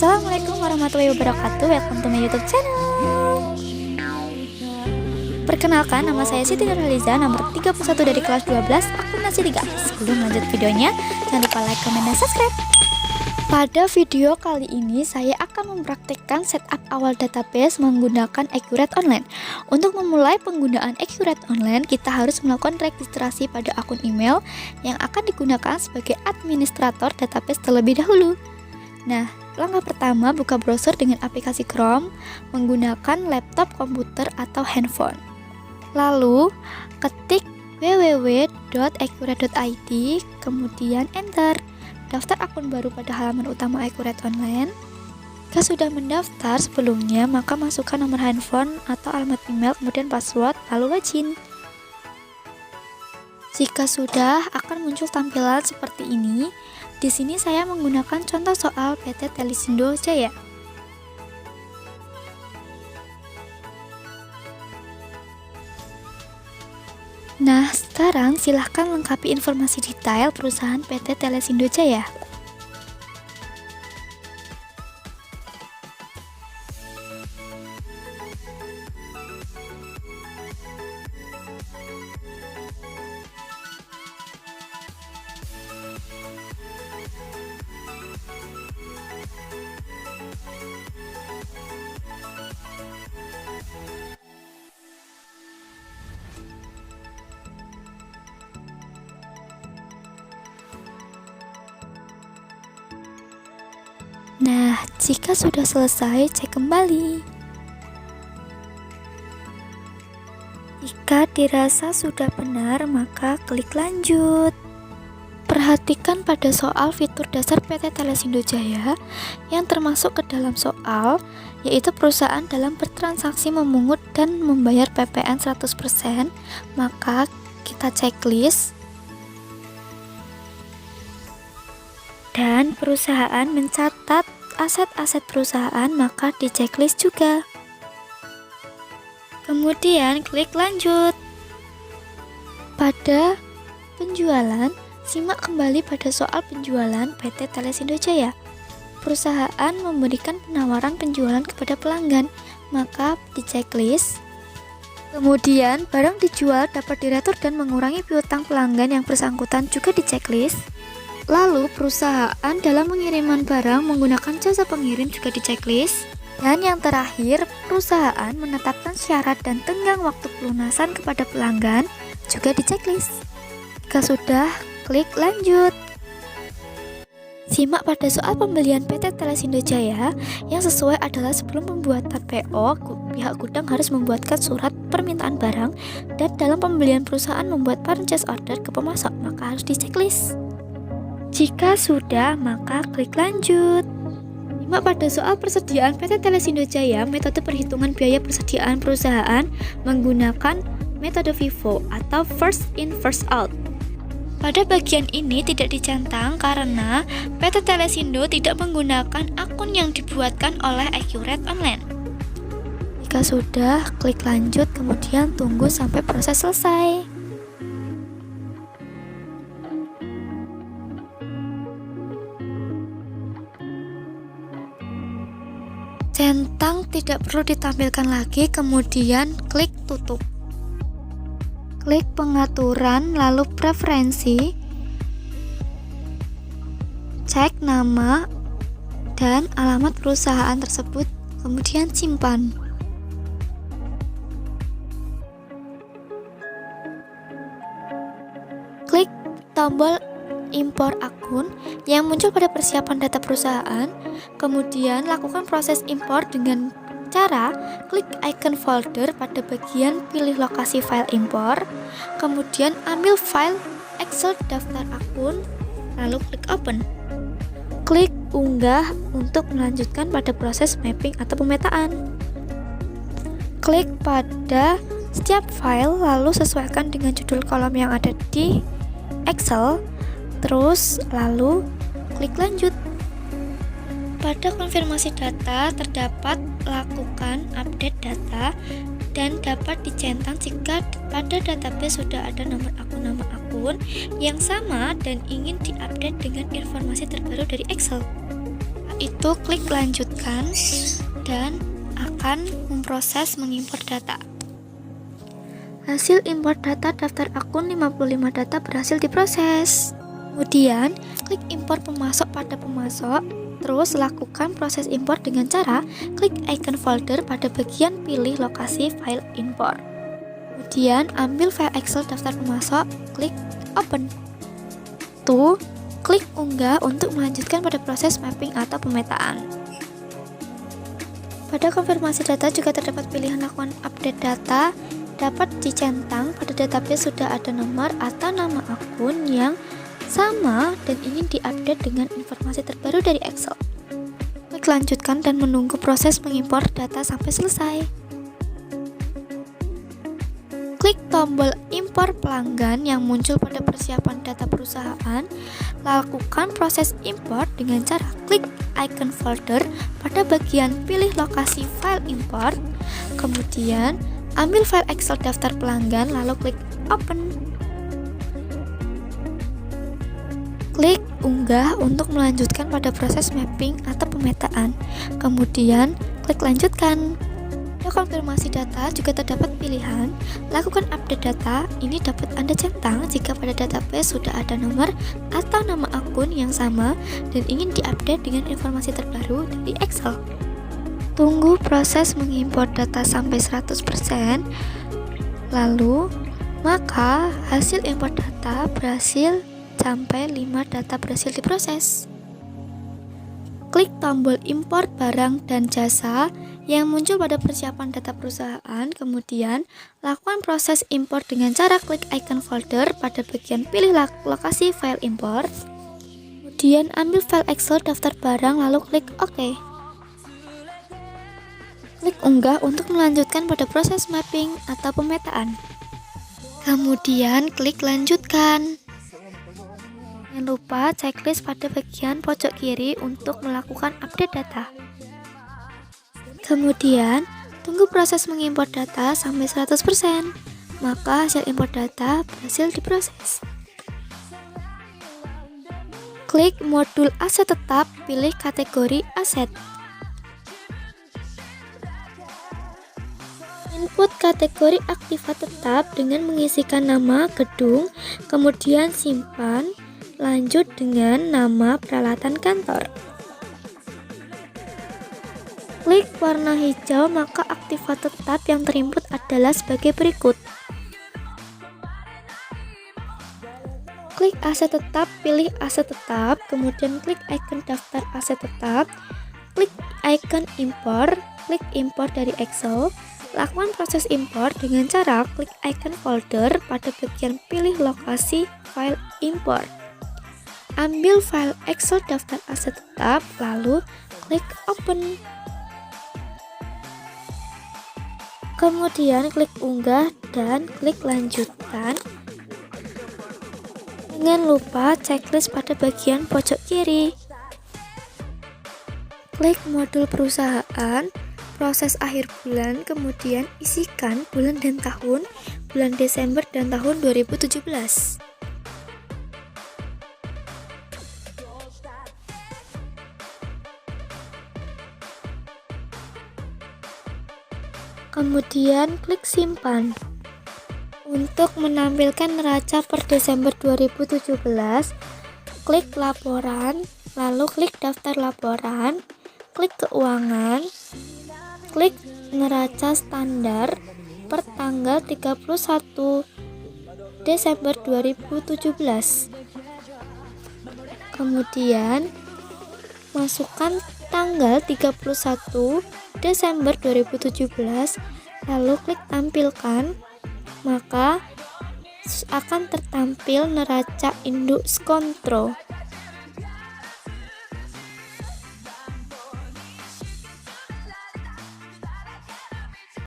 Assalamualaikum warahmatullahi wabarakatuh. Welcome to my YouTube channel. Perkenalkan, nama saya Siti Nurhaliza, nomor 31 dari kelas 12, akun nasi 3. Sebelum lanjut videonya, jangan lupa like, comment, dan subscribe. Pada video kali ini, saya akan mempraktikkan setup awal database menggunakan Accurate Online. Untuk memulai penggunaan Accurate Online, kita harus melakukan registrasi pada akun email yang akan digunakan sebagai administrator database terlebih dahulu. Nah, langkah pertama, buka browser dengan aplikasi Chrome menggunakan laptop, komputer, atau handphone. Lalu, ketik www.accurate.id, kemudian enter. Daftar akun baru pada halaman utama Accurate Online. Jika sudah mendaftar sebelumnya, maka masukkan nomor handphone atau alamat email, kemudian password, lalu login. Jika sudah, akan muncul tampilan seperti ini. Di sini saya menggunakan contoh soal PT Telesindo Jaya. Nah, sekarang silahkan lengkapi informasi detail perusahaan PT Telesindo Jaya. Nah, jika sudah selesai, cek kembali. Jika dirasa sudah benar, maka klik lanjut. Perhatikan pada soal fitur dasar PT Telesindo Jaya yang termasuk ke dalam soal, yaitu perusahaan dalam bertransaksi memungut dan membayar PPN 100%, maka kita checklist. Dan perusahaan mencatat aset-aset perusahaan, maka di checklist juga. Kemudian klik lanjut. Pada penjualan, simak kembali pada soal penjualan PT Telesindo Jaya. Perusahaan memberikan penawaran penjualan kepada pelanggan, maka di checklist. Kemudian barang dijual dapat diretur dan mengurangi piutang pelanggan yang bersangkutan, juga di checklist. Lalu perusahaan dalam pengiriman barang menggunakan jasa pengirim, juga di checklist. Dan yang terakhir, perusahaan menetapkan syarat dan tenggang waktu pelunasan kepada pelanggan, juga di checklist. Jika sudah, klik lanjut. Simak pada soal pembelian PT Telesindo Jaya. Yang sesuai adalah sebelum pembuatan PO, pihak gudang harus membuatkan surat permintaan barang, dan dalam pembelian perusahaan membuat purchase order ke pemasok, maka harus di checklist. Jika sudah, maka klik lanjut. Simak pada soal persediaan PT Telesindo Jaya, metode perhitungan biaya persediaan perusahaan menggunakan metode FIFO atau first in first out. Pada bagian ini tidak dicentang karena PT Telesindo tidak menggunakan akun yang dibuatkan oleh Accurate Online. Jika sudah, klik lanjut, kemudian tunggu sampai proses selesai. Centang tidak perlu ditampilkan lagi, kemudian klik tutup. Klik pengaturan, lalu preferensi. Cek nama dan alamat perusahaan tersebut, kemudian simpan. Klik tombol impor akun yang muncul pada persiapan data perusahaan. Kemudian lakukan proses impor dengan cara klik icon folder pada bagian pilih lokasi file impor, kemudian ambil file Excel daftar akun, lalu klik open. Klik unggah untuk melanjutkan pada proses mapping atau pemetaan. Klik pada setiap file, lalu sesuaikan dengan judul kolom yang ada di Excel. Terus lalu klik lanjut. Pada konfirmasi data terdapat lakukan update data dan dapat dicentang jika pada database sudah ada nomor akun yang sama dan ingin diupdate dengan informasi terbaru dari Excel. itu klik lanjutkan dan akan memproses mengimpor data. Hasil import data daftar akun 55 data berhasil diproses. Kemudian, klik impor pemasok pada pemasok. Terus lakukan proses impor dengan cara klik icon folder pada bagian pilih lokasi file impor. Kemudian ambil file Excel daftar pemasok, klik open. Klik unggah untuk melanjutkan pada proses mapping atau pemetaan. Pada konfirmasi data juga terdapat pilihan lakukan update data. Dapat dicentang pada database sudah ada nomor atau nama akun yang sama dan ingin diupdate dengan informasi terbaru dari Excel. Klik lanjutkan dan menunggu proses mengimpor data sampai selesai. Klik tombol impor pelanggan yang muncul pada persiapan data perusahaan. Lakukan proses impor dengan cara klik icon folder pada bagian pilih lokasi file import. Kemudian ambil file Excel daftar pelanggan lalu klik open. Klik unggah untuk melanjutkan pada proses mapping atau pemetaan. Kemudian klik lanjutkan. Pada konfirmasi data juga terdapat pilihan lakukan update data. Ini dapat Anda centang jika pada database sudah ada nomor atau nama akun yang sama dan ingin diupdate dengan informasi terbaru dari Excel. Tunggu proses mengimpor data sampai 100%. Lalu, maka hasil impor data berhasil sampai 5 data berhasil diproses. Klik tombol impor barang dan jasa yang muncul pada persiapan data perusahaan. Kemudian, lakukan proses impor dengan cara klik icon folder pada bagian pilih lokasi file impor. Kemudian, ambil file Excel daftar barang lalu klik OK. Klik unggah untuk melanjutkan pada proses mapping atau pemetaan. Kemudian, klik lanjutkan. Jangan lupa checklist pada bagian pojok kiri untuk melakukan update data. Kemudian, tunggu proses mengimpor data sampai 100%, maka hasil import data berhasil diproses. Klik modul aset tetap, pilih kategori aset. Input kategori aktifat tetap dengan mengisikan nama gedung, kemudian simpan, lanjut dengan nama peralatan kantor. Klik warna hijau, maka aktifat tetap yang terinput adalah sebagai berikut. Klik aset tetap, pilih aset tetap, kemudian klik icon daftar aset tetap, klik icon impor, klik impor dari Excel. Lakukan proses impor dengan cara klik icon folder pada bagian pilih lokasi file impor. Ambil file Excel daftar aset tetap, lalu klik open. Kemudian klik unggah dan klik lanjutkan. Jangan lupa checklist pada bagian pojok kiri. Klik modul perusahaan, proses akhir bulan, kemudian isikan bulan dan tahun, bulan Desember dan tahun 2017. Kemudian klik simpan. Untuk menampilkan neraca per Desember 2017, klik laporan, lalu klik daftar laporan, klik keuangan, klik neraca standar per tanggal 31 Desember 2017. Kemudian masukkan tanggal 31 Desember 2017, lalu klik tampilkan, maka akan tertampil neraca induk Skontro.